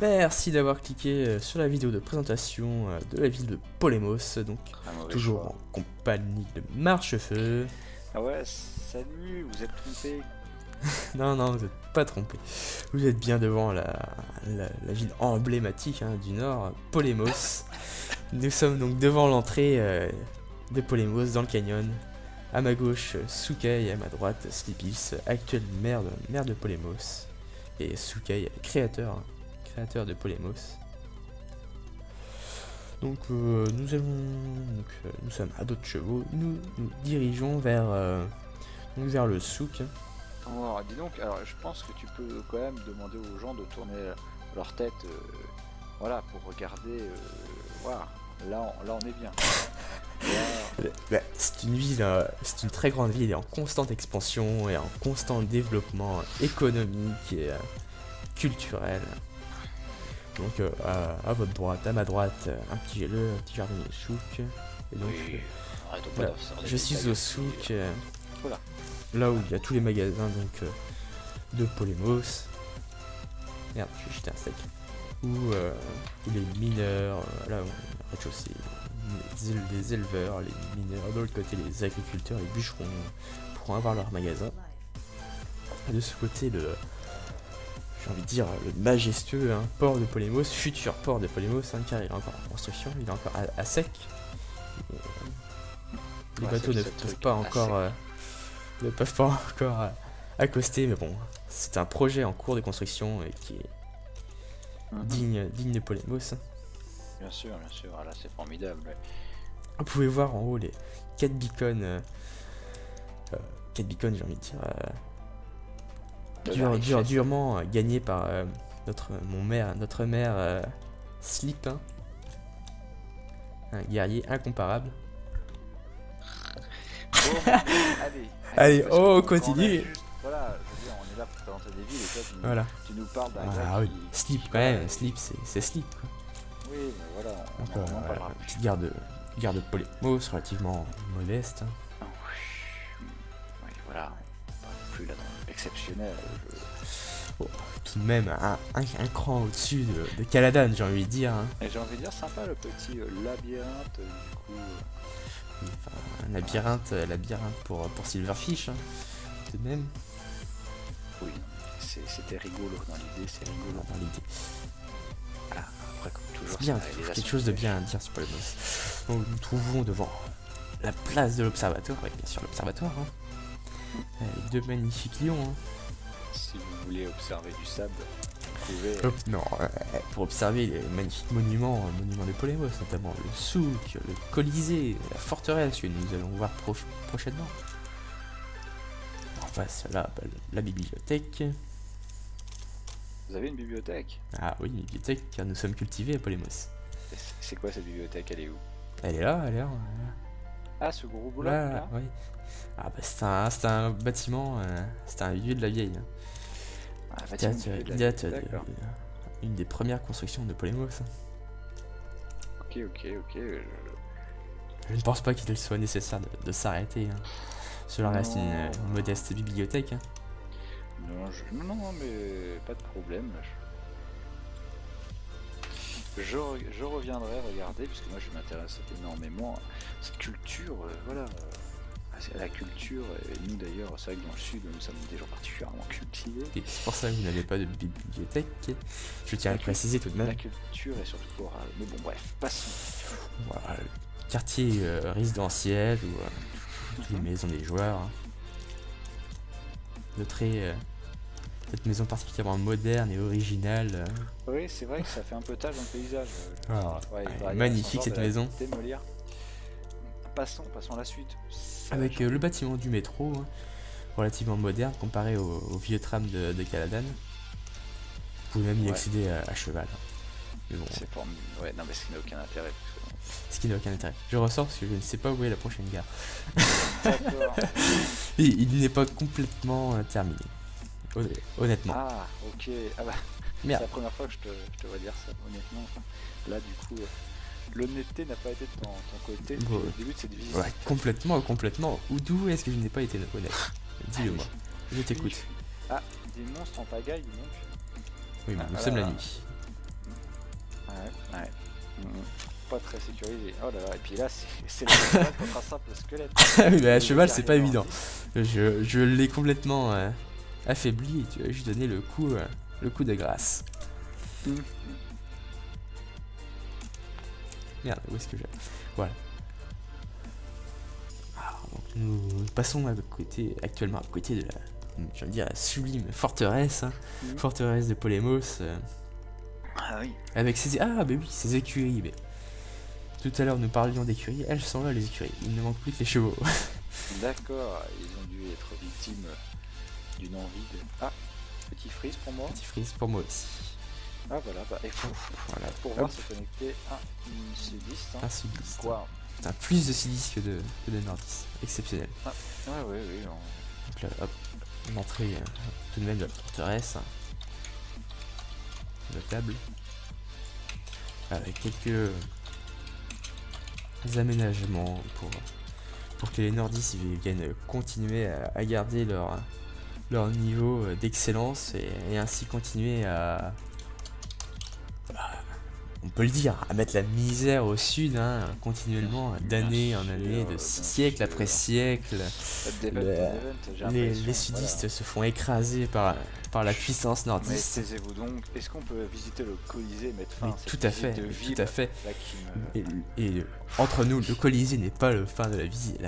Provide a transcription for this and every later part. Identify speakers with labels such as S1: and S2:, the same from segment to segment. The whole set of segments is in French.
S1: Merci d'avoir cliqué sur la vidéo de présentation de la ville de Polemos, donc toujours en compagnie de Marchefeu.
S2: Ah ouais, salut, vous êtes trompé.
S1: Non, vous n'êtes pas trompé. Vous êtes bien devant la ville emblématique du nord, Polemos. Nous sommes donc devant l'entrée de Polemos dans le canyon. À ma gauche, Sukai, et à ma droite, Sleepis, actuel maire de Polemos. Et Sukai, créateur de Polemos. Donc nous sommes à d'autres chevaux. Nous dirigeons vers le souk.
S2: Oh, dis donc, alors je pense que tu peux quand même demander aux gens de tourner leur tête, voilà, pour regarder. Voilà, là on est bien.
S1: C'est une ville, c'est une très grande ville et en constante expansion et en constant développement économique et culturel. Donc à votre droite, à ma droite, un petit jardin de souk. Et donc voilà, je suis au souk,
S2: voilà.
S1: Là où il y a tous les magasins donc de Polemos. Merde, je vais jeter un steak. Où les mineurs, là au rez-de-chaussée, les éleveurs, les mineurs, de l'autre côté les agriculteurs, les bûcherons pourront avoir leur magasin. Et de ce côté j'ai envie de dire le majestueux port de Polemos, futur port de Polemos, car il est encore en construction, il est encore à sec. Les bateaux ne peuvent pas encore accoster, mais bon, c'est un projet en cours de construction et qui est digne de Polemos.
S2: Bien sûr, ah là c'est formidable.
S1: Vous pouvez voir en haut les 4 beacons, j'ai envie de dire, durement gagnés par notre maire Sleep, un guerrier incomparable.
S2: Bon,
S1: allez, on continue.
S2: Voilà, je veux dire, on est là pour présenter des villes et toi tu nous parles d'un gars
S1: oui.
S2: qui...
S1: Sleep quand même, Sleep c'est Sleep quoi.
S2: Oui, mais voilà, on parlera.
S1: Petite gare de Polemos relativement modeste.
S2: Oui, voilà, pas non plus là dans l'exceptionnel.
S1: Tout de même un cran au-dessus de Caladan, j'ai envie de dire.
S2: Et j'ai envie de dire sympa le petit labyrinthe du coup.
S1: Un labyrinthe pour Silverfish, tout de même.
S2: Oui, c'était rigolo dans l'idée, c'est rigolo. Voilà, après comme toujours,
S1: c'est bien, quelque chose de bien à dire sur Polemos. Donc nous trouvons devant la place de l'observatoire, oui bien sûr l'observatoire. Les deux magnifiques lions.
S2: Si vous voulez observer du sable, vous pouvez...
S1: pour observer les magnifiques monuments de Polemos, notamment le souk, le colisée, la forteresse que nous allons voir prochainement. En face, là, la bibliothèque.
S2: Vous avez une bibliothèque?
S1: Ah oui, une bibliothèque, car nous sommes cultivés à Polemos.
S2: C'est quoi cette bibliothèque? Elle est où?
S1: Elle est là.
S2: Ah, ce gros boulot là?
S1: Oui. Ah bah c'est un bâtiment, c'était un vieux de la vieille. Il date une des premières constructions de Polemos.
S2: Ok.
S1: Je ne pense pas qu'il soit nécessaire de s'arrêter. Cela reste une modeste bibliothèque.
S2: Non, mais pas de problème. Je reviendrai regarder, puisque moi je m'intéresse énormément à cette culture, voilà. À la culture, et nous d'ailleurs, c'est vrai que dans le sud, nous sommes des gens particulièrement cultivés.
S1: Et c'est pour ça que vous n'avez pas de bibliothèque. Je tiens à le préciser tout de même.
S2: La culture est surtout orale. Mais bon, bref, passons.
S1: Voilà, le quartier résidentiel ou les maisons des joueurs. Cette maison particulièrement moderne et originale.
S2: Oui, c'est vrai que ça fait un peu tâche dans le paysage.
S1: Magnifique cette maison.
S2: Démolir. Passons à la suite.
S1: Avec le bâtiment du métro, relativement moderne comparé au vieux tram de Caladan. Vous pouvez même y accéder à cheval. Mais bon.
S2: C'est formidable. Ouais, non, mais ce qui n'a aucun intérêt.
S1: Ce qui n'a aucun intérêt. Je ressors parce que je ne sais pas où est la prochaine gare.
S2: D'accord.
S1: Il n'est pas complètement terminé. Honnêtement.
S2: Ah, ok. Ah bah, c'est la première fois que je te vois dire ça, honnêtement. Là, du coup, l'honnêteté n'a pas été de ton côté depuis le début de cette visite.
S1: Ouais, complètement. D'où est-ce que je n'ai pas été honnête? Dis-le-moi. Je t'écoute.
S2: Ah, des monstres en pagaille, donc.
S1: Oui, mais nous sommes la nuit.
S2: Ouais. Pas très sécurisé. Oh là là, et puis là, c'est le cheval contre un simple squelette.
S1: Mais à
S2: Il
S1: cheval,
S2: est
S1: c'est pas
S2: carrément
S1: évident.
S2: en
S1: Je l'ai complètement affaibli et tu vas juste donner le coup de grâce. Merde, où est-ce que j'ai... Voilà. Alors, donc nous passons actuellement à côté de je veux dire, la sublime forteresse, hein. Forteresse de Polemos.
S2: Ah oui.
S1: Avec ses... Ah, bah oui, ses écuries. Mais... Tout à l'heure, nous parlions d'écuries. Elles sont là, les écuries. Il ne manque plus que les chevaux.
S2: D'accord, ils ont dû être victimes d'une envie de... Ah, petit freeze pour moi.
S1: Petit freeze pour moi aussi.
S2: Ah voilà, bah, il faut
S1: Voilà.
S2: pour voir se connecter à une sudiste. Hein.
S1: Un sudiste.
S2: Quoi?
S1: T'as plus de sudistes que de nordistes. Exceptionnel.
S2: Ah, ouais, oui.
S1: Donc là, hop, l'entrée tout de même de la forteresse. Notable. Avec quelques aménagements pour que les nordistes viennent continuer à garder leur niveau d'excellence et ainsi continuer à... On peut le dire, à mettre la misère au sud, hein, continuellement, d'année en année, de siècle après siècle. Les sudistes se font écraser par la puissance
S2: Mais
S1: nordiste.
S2: taisez-vous donc, est-ce qu'on peut visiter le Colisée et mettre fin
S1: Mais
S2: à cette
S1: tout à fait,
S2: visite de ville
S1: tout à fait.
S2: là qui me...
S1: Et entre nous, le Colisée n'est pas la fin de la visite,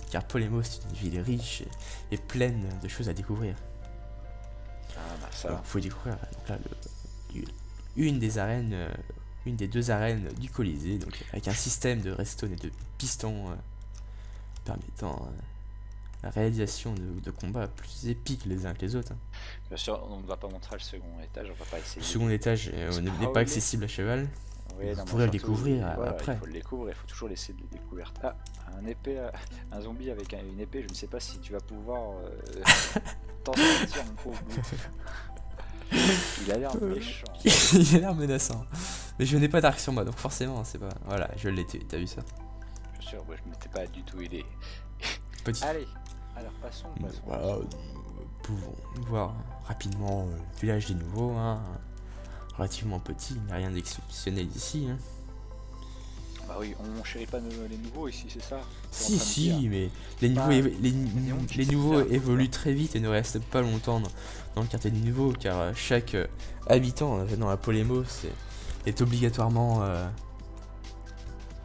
S1: car Polemos est une ville riche et pleine de choses à découvrir.
S2: Ah bah ça...
S1: Alors, vous pouvez découvrir donc là, une des deux arènes du Colisée, donc avec un système de redstone et de pistons permettant la réalisation de combats plus épiques les uns que les autres. Hein.
S2: Bien sûr, on ne va pas montrer le second étage, on va pas essayer.
S1: Le second étage n'est pas accessible à cheval.
S2: Oui,
S1: Vous
S2: non,
S1: pourrez le
S2: surtout,
S1: découvrir
S2: voilà,
S1: après.
S2: Il faut le découvrir, il faut toujours laisser des découvertes. Ah, un zombie avec une épée, je ne sais pas si tu vas pouvoir t'en sortir, mon pauvre bout. Il a l'air méchant.
S1: Il a l'air menaçant. Mais je n'ai pas d'arc sur moi, donc forcément, c'est pas... Voilà, je l'ai tué, t'as vu ça?
S2: Bien sûr, moi je m'étais pas du tout aidé.
S1: Petit.
S2: Allez, alors passons.
S1: Voilà, nous pouvons voir rapidement le village des nouveaux, hein. Relativement petit, il n'y a rien d'exceptionnel ici. Hein.
S2: Bah oui, on chérit pas les nouveaux ici, c'est ça?
S1: Si, mais les nouveaux, les nouveaux évoluent très vite et ne restent pas longtemps dans le quartier des nouveaux, car chaque habitant venant à Polemos est obligatoirement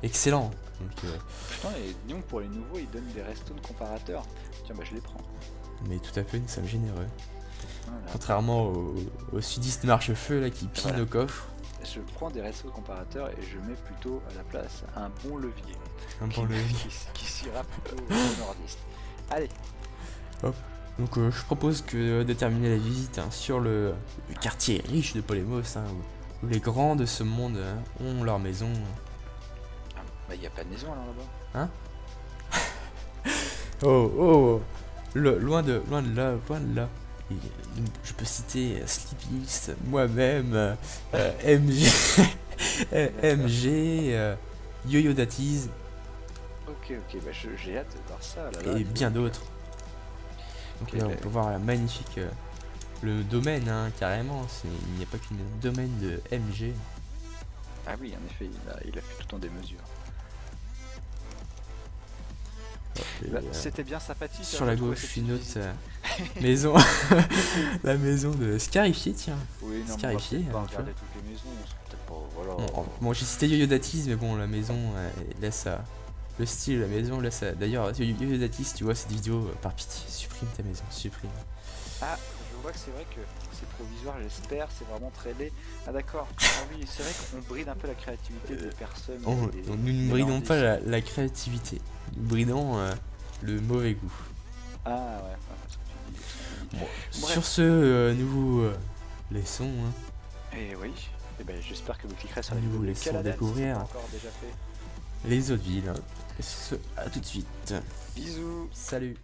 S1: excellent. Donc,
S2: putain, et disons que pour les nouveaux, ils donnent des restos comparateurs. Tiens, bah je les prends.
S1: mais tout à fait, nous sommes généreux.
S2: Voilà.
S1: Contrairement aux sudistes marche-feu là qui pillent nos coffres.
S2: Je prends des restos comparateurs et je mets plutôt à la place un bon levier.
S1: Un bon levier.
S2: Qui s'ira plutôt au nordiste. Allez.
S1: Hop. Donc je propose de terminer la visite hein, sur le quartier riche de Polemos, hein, où les grands de ce monde ont leur maison.
S2: Ah, bah y a pas de maison alors là-bas.
S1: Hein? Oh, loin de là. Et, je peux citer Sleepyx, moi-même, MG, Yo-Yo Datiz.
S2: Ok, bah j'ai hâte de voir ça. Là,
S1: et bien d'autres. Donc
S2: okay,
S1: là, on peut voir la magnifique, le domaine, hein, carrément. Il n'y a pas qu'une domaine de MG.
S2: Ah oui, en effet, il a fait tout en des mesures. Bah, c'était bien sympathique.
S1: Sur la gauche, une autre maison, la maison de Scarifié, tiens.
S2: Oui, non,
S1: Scarifié.
S2: on va pas regarder toutes les maisons, on sera peut-être pas. Voilà.
S1: Bon, j'ai cité Yo-Yo Datiz, mais bon, la maison laisse le style de la maison laisse. D'ailleurs, Yo-Yo Datiz, tu vois cette vidéo, par pitié, supprime ta maison, supprime.
S2: Ah, je vois que c'est vrai que c'est provisoire, j'espère, c'est vraiment très laid. Ah d'accord, ah oui, c'est vrai qu'on bride un peu la créativité des personnes.
S1: Nous ne bridons pas la créativité, nous bridons le mauvais goût.
S2: Ah ouais,
S1: bon, sur ce, nous vous laissons. Hein.
S2: Et oui, et ben, j'espère que vous cliquerez sur la
S1: vidéo.
S2: Nous
S1: vous laissons découvrir
S2: encore déjà fait.
S1: les autres villes. Hein. À tout de suite.
S2: Bisous.
S1: Salut.